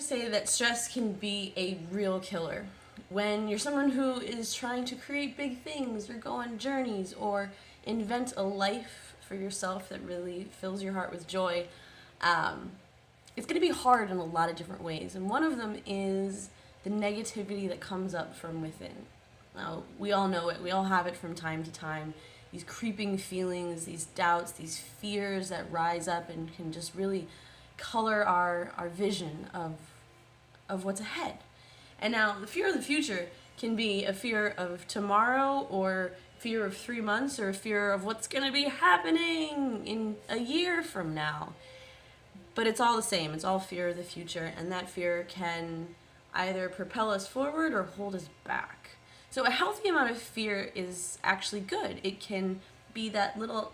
say that stress can be a real killer. When you're someone who is trying to create big things or go on journeys or invent a life for yourself that really fills your heart with joy, it's going to be hard in a lot of different ways. And one of them is the negativity that comes up from within. Now, we all know it. We all have it from time to time. These creeping feelings, these doubts, these fears that rise up and can just really color our vision of what's ahead. And now the fear of the future can be a fear of tomorrow, or fear of 3 months, or a fear of what's going to be happening in a year from now. But it's all the same. It's all fear of the future, and that fear can either propel us forward or hold us back. So a healthy amount of fear is actually good. It can be that little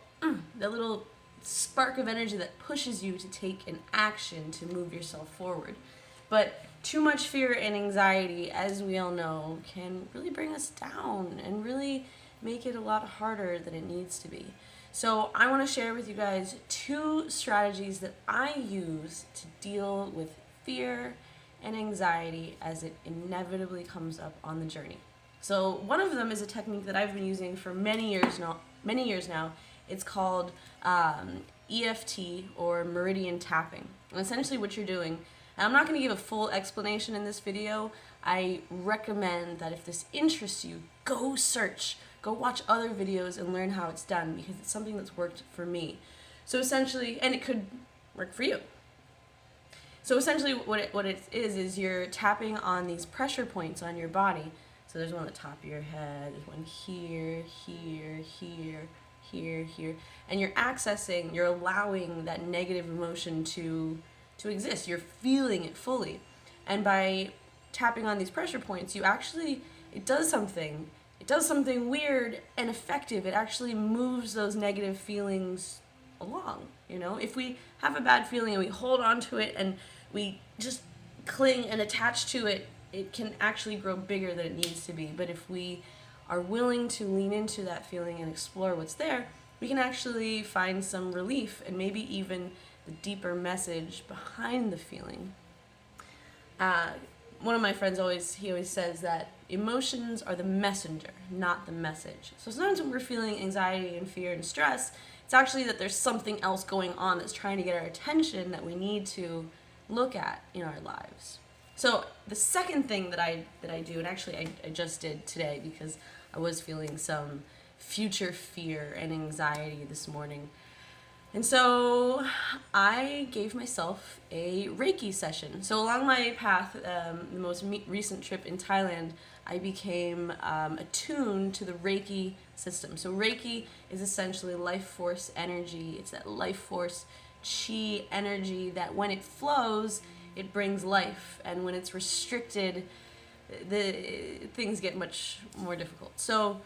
spark of energy that pushes you to take an action to move yourself forward. But too much fear and anxiety, as we all know, can really bring us down and really make it a lot harder than it needs to be. So I want to share with you guys 2 strategies that I use to deal with fear and anxiety as it inevitably comes up on the journey. So one of them is a technique that I've been using for many years now. It's called EFT, or meridian tapping. And essentially what you're doing, and I'm not going to give a full explanation in this video. I recommend that if this interests you, go search, go watch other videos and learn how it's done, because it's something that's worked for me. So essentially, and it could work for you. So essentially what it is you're tapping on these pressure points on your body. So there's one at the top of your head, there's one here, here, here, here, here, and you're allowing that negative emotion to exist. You're feeling it fully. And by tapping on these pressure points, it does something weird and effective. It actually moves those negative feelings along. If we have a bad feeling and we hold on to it and we just cling and attach to it, it can actually grow bigger than it needs to be. But if we are willing to lean into that feeling and explore what's there, we can actually find some relief and maybe even the deeper message behind the feeling. One of my friends always says that emotions are the messenger, not the message. So sometimes when we're feeling anxiety and fear and stress, it's actually that there's something else going on that's trying to get our attention that we need to look at in our lives. So the second thing that I do, and actually I just did today because I was feeling some future fear and anxiety this morning. And so I gave myself a Reiki session. So along my path, the most recent trip in Thailand, I became attuned to the Reiki system. So Reiki is essentially life force energy. It's that life force chi energy that when it flows, it brings life. And when it's restricted, things get much more difficult. So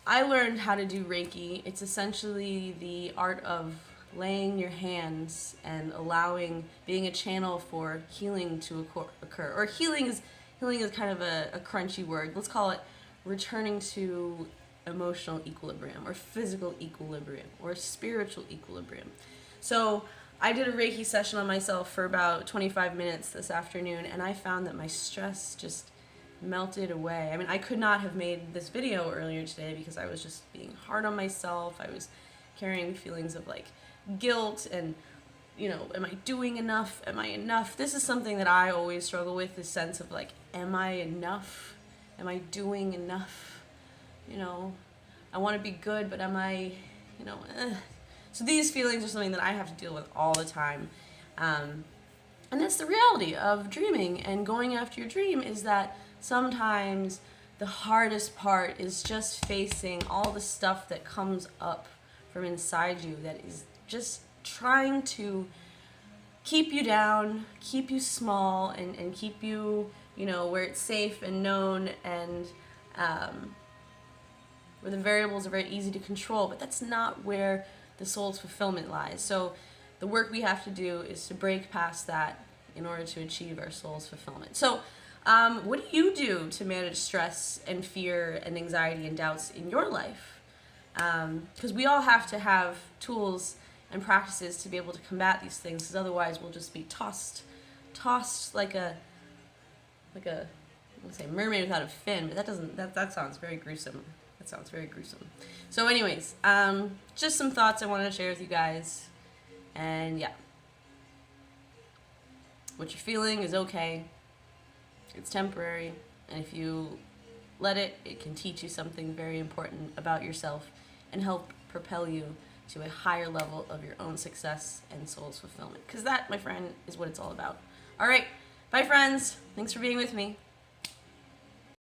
I learned how to do Reiki. It's essentially the art of laying your hands and being a channel for healing to occur. Or healing is kind of a crunchy word. Let's call it returning to emotional equilibrium, or physical equilibrium, or spiritual equilibrium. So I did a Reiki session on myself for about 25 minutes this afternoon, and I found that my stress just melted away. I mean, I could not have made this video earlier today because I was just being hard on myself. I was carrying feelings of guilt and, am I doing enough? Am I enough? This is something that I always struggle with, this sense of am I enough? Am I doing enough? I want to be good, but am I, So these feelings are something that I have to deal with all the time. And that's the reality of dreaming and going after your dream, is that sometimes the hardest part is just facing all the stuff that comes up from inside you that is just trying to keep you down, keep you small, and keep you, where it's safe and known, and where the variables are very easy to control. But that's not where the soul's fulfillment lies. So the work we have to do is to break past that in order to achieve our soul's fulfillment. So what do you do to manage stress and fear and anxiety and doubts in your life? Because we all have to have tools and practices to be able to combat these things, because otherwise we'll just be tossed like a like a, I want to say mermaid without a fin, but that sounds very gruesome. That sounds very gruesome. So anyways, just some thoughts I wanted to share with you guys. And yeah, what you're feeling is okay. It's temporary. And if you let it, it can teach you something very important about yourself and help propel you to a higher level of your own success and soul's fulfillment. Because that, my friend, is what it's all about. All right. Bye, friends. Thanks for being with me.